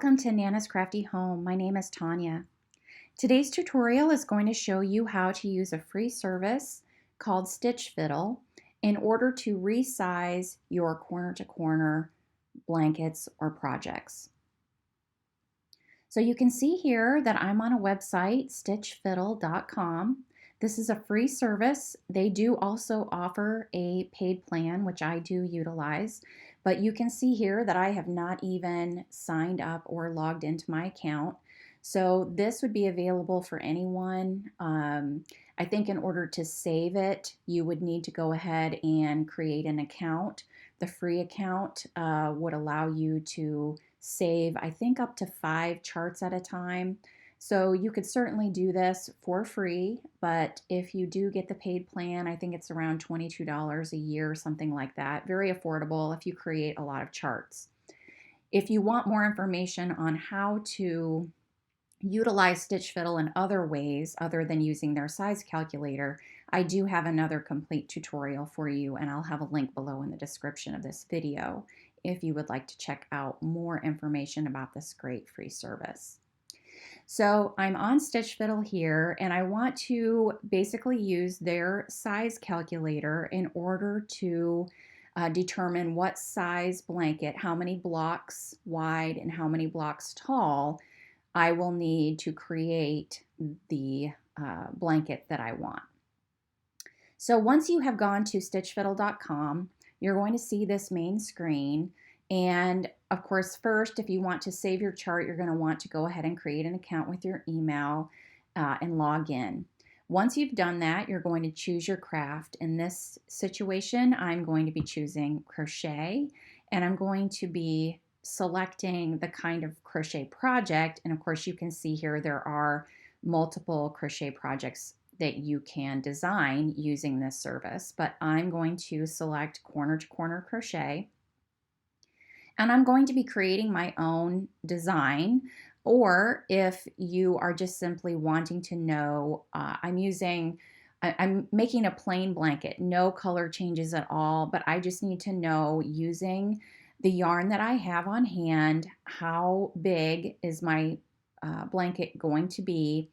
Welcome to Nana's Crafty Home. My name is Tanya. Today's tutorial is going to show you how to use a free service called Stitch Fiddle in order to resize your corner-to-corner blankets or projects. So you can see here that I'm on a website, stitchfiddle.com. This is a free service. They do also offer a paid plan, which I do utilize, but you can see here that I have not even signed up or logged into my account. So this would be available for anyone. I think in order to save it, you would need to go ahead and create an account. The free account would allow you to save, I think, up to 5 charts at a time. So you could certainly do this for free, but if you do get the paid plan, I think it's around $22 a year or something like that. Very affordable if you create a lot of charts. If you want more information on how to utilize Stitch Fiddle in other ways other than using their size calculator, I do have another complete tutorial for you, and I'll have a link below in the description of this video if you would like to check out more information about this great free service. So I'm on Stitch Fiddle here, and I want to basically use their size calculator in order to determine what size blanket, how many blocks wide and how many blocks tall I will need to create the blanket that I want. So once you have gone to stitchfiddle.com, you're going to see this main screen. And of course, first, if you want to save your chart, you're going to want to go ahead and create an account with your email and log in. Once you've done that, you're going to choose your craft. In this situation, I'm going to be choosing crochet, and I'm going to be selecting the kind of crochet project. And of course, you can see here there are multiple crochet projects that you can design using this service, but I'm going to select corner to corner crochet. And I'm going to be creating my own design, or if you are just simply wanting to know, I'm making a plain blanket, no color changes at all, but I just need to know, using the yarn that I have on hand, how big is my blanket going to be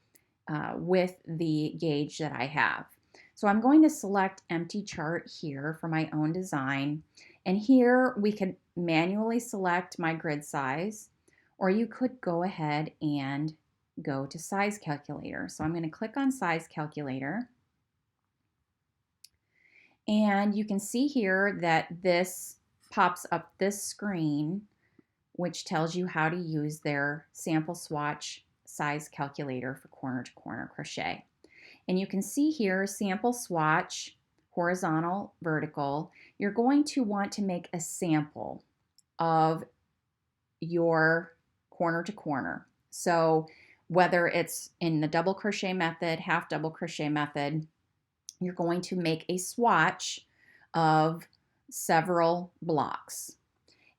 with the gauge that I have. So I'm going to select empty chart here for my own design. And here we could manually select my grid size, or you could go ahead and go to size calculator. So I'm going to click on size calculator. And you can see here that this pops up this screen, which tells you how to use their sample swatch size calculator for corner to corner crochet. And you can see here, sample swatch, horizontal, vertical. You're going to want to make a sample of your corner to corner. So whether it's in the double crochet method, half double crochet method, you're going to make a swatch of several blocks.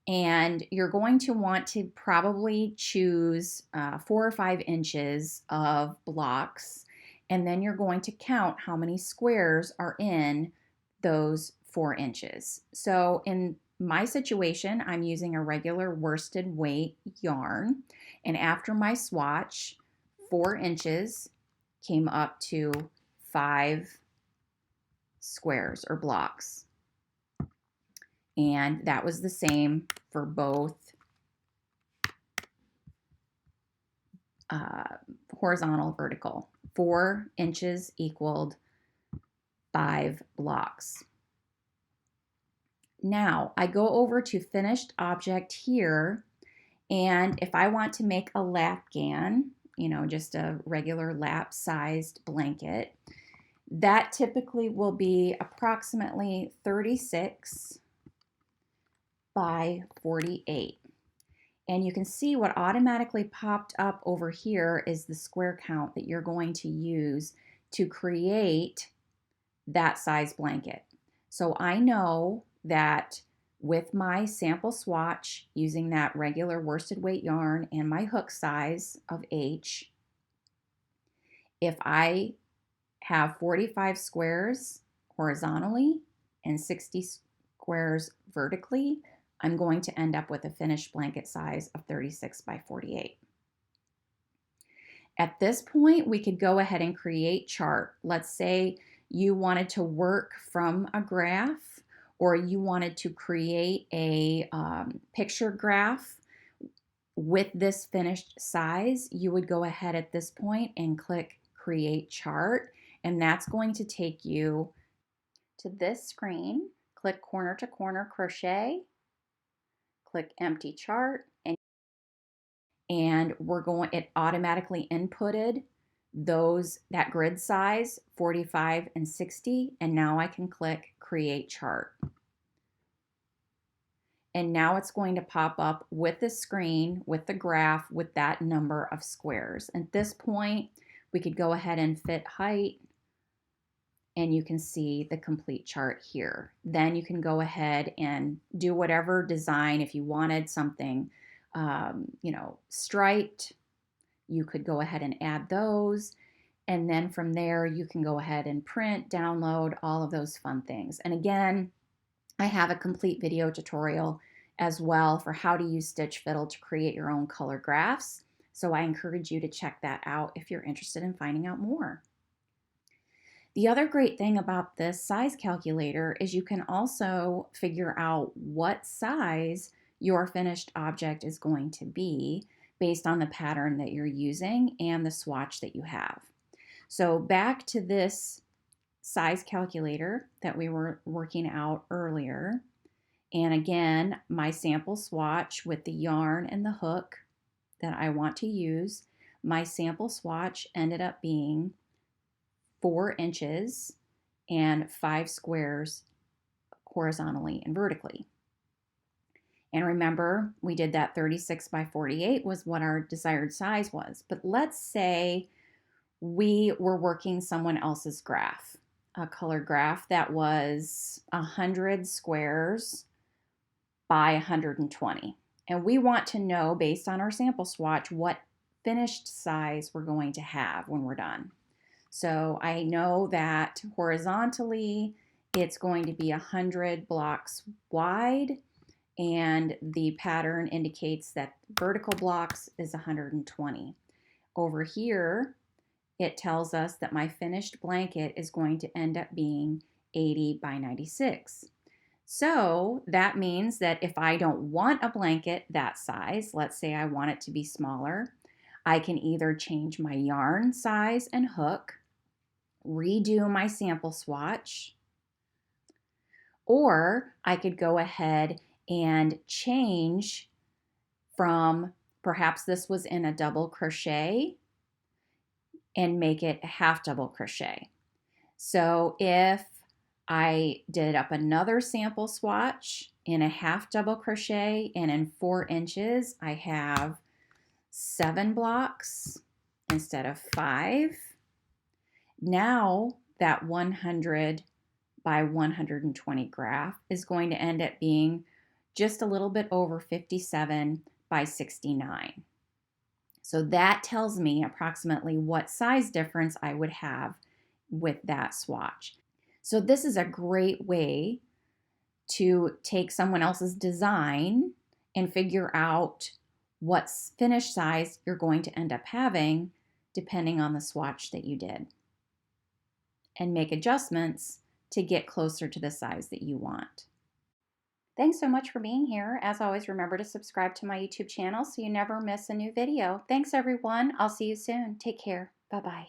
And you're going to want to probably choose 4 or 5 inches of blocks, and then you're going to count how many squares are in those 4 inches. So in my situation, I'm using a regular worsted weight yarn, and after my swatch, 4 inches came up to 5 squares or blocks. And that was the same for both horizontal, vertical. 4 inches equaled 5 blocks. Now I go over to finished object here, and if I want to make a lapgan, just a regular lap sized blanket, that typically will be approximately 36 by 48. And you can see what automatically popped up over here is the square count that you're going to use to create that size blanket. So I know that with my sample swatch, using that regular worsted weight yarn and my hook size of H, if I have 45 squares horizontally and 60 squares vertically, I'm going to end up with a finished blanket size of 36 by 48. At this point, we could go ahead and create chart. Let's say you wanted to work from a graph, or you wanted to create a picture graph with this finished size. You would go ahead at this point and click create chart, and that's going to take you to this screen. Click corner to corner crochet, click empty chart, and it automatically inputted that grid size 45 and 60, and now I can click create chart. And now it's going to pop up with the screen, with the graph, with that number of squares. At this point, we could go ahead and fit height, and you can see the complete chart here. Then you can go ahead and do whatever design. If you wanted something, striped, you could go ahead and add those. And then from there, you can go ahead and print, download, all of those fun things. And again, I have a complete video tutorial as well for how to use Stitch Fiddle to create your own color graphs. So I encourage you to check that out if you're interested in finding out more. The other great thing about this size calculator is you can also figure out what size your finished object is going to be based on the pattern that you're using and the swatch that you have. So back to this size calculator that we were working out earlier. And again, my sample swatch with the yarn and the hook that I want to use, my sample swatch ended up being 4 inches and 5 squares horizontally and vertically. And remember, we did that 36 by 48 was what our desired size was. But let's say we were working someone else's graph, a color graph that was 100 squares by 120. And we want to know, based on our sample swatch, what finished size we're going to have when we're done. So I know that horizontally, it's going to be 100 blocks wide, and the pattern indicates that vertical blocks is 120. Over here, it tells us that my finished blanket is going to end up being 80 by 96. So that means that if I don't want a blanket that size, let's say I want it to be smaller, I can either change my yarn size and hook, redo my sample swatch, or I could go ahead and change from, perhaps this was in a double crochet, and make it a half double crochet. So if I did up another sample swatch in a half double crochet, and in 4 inches, I have 7 blocks instead of 5. Now that 100 by 120 graph is going to end up being just a little bit over 57 by 69. So that tells me approximately what size difference I would have with that swatch. So this is a great way to take someone else's design and figure out what finished size you're going to end up having depending on the swatch that you did, and make adjustments to get closer to the size that you want. Thanks so much for being here. As always, remember to subscribe to my YouTube channel so you never miss a new video. Thanks everyone. I'll see you soon. Take care. Bye-bye.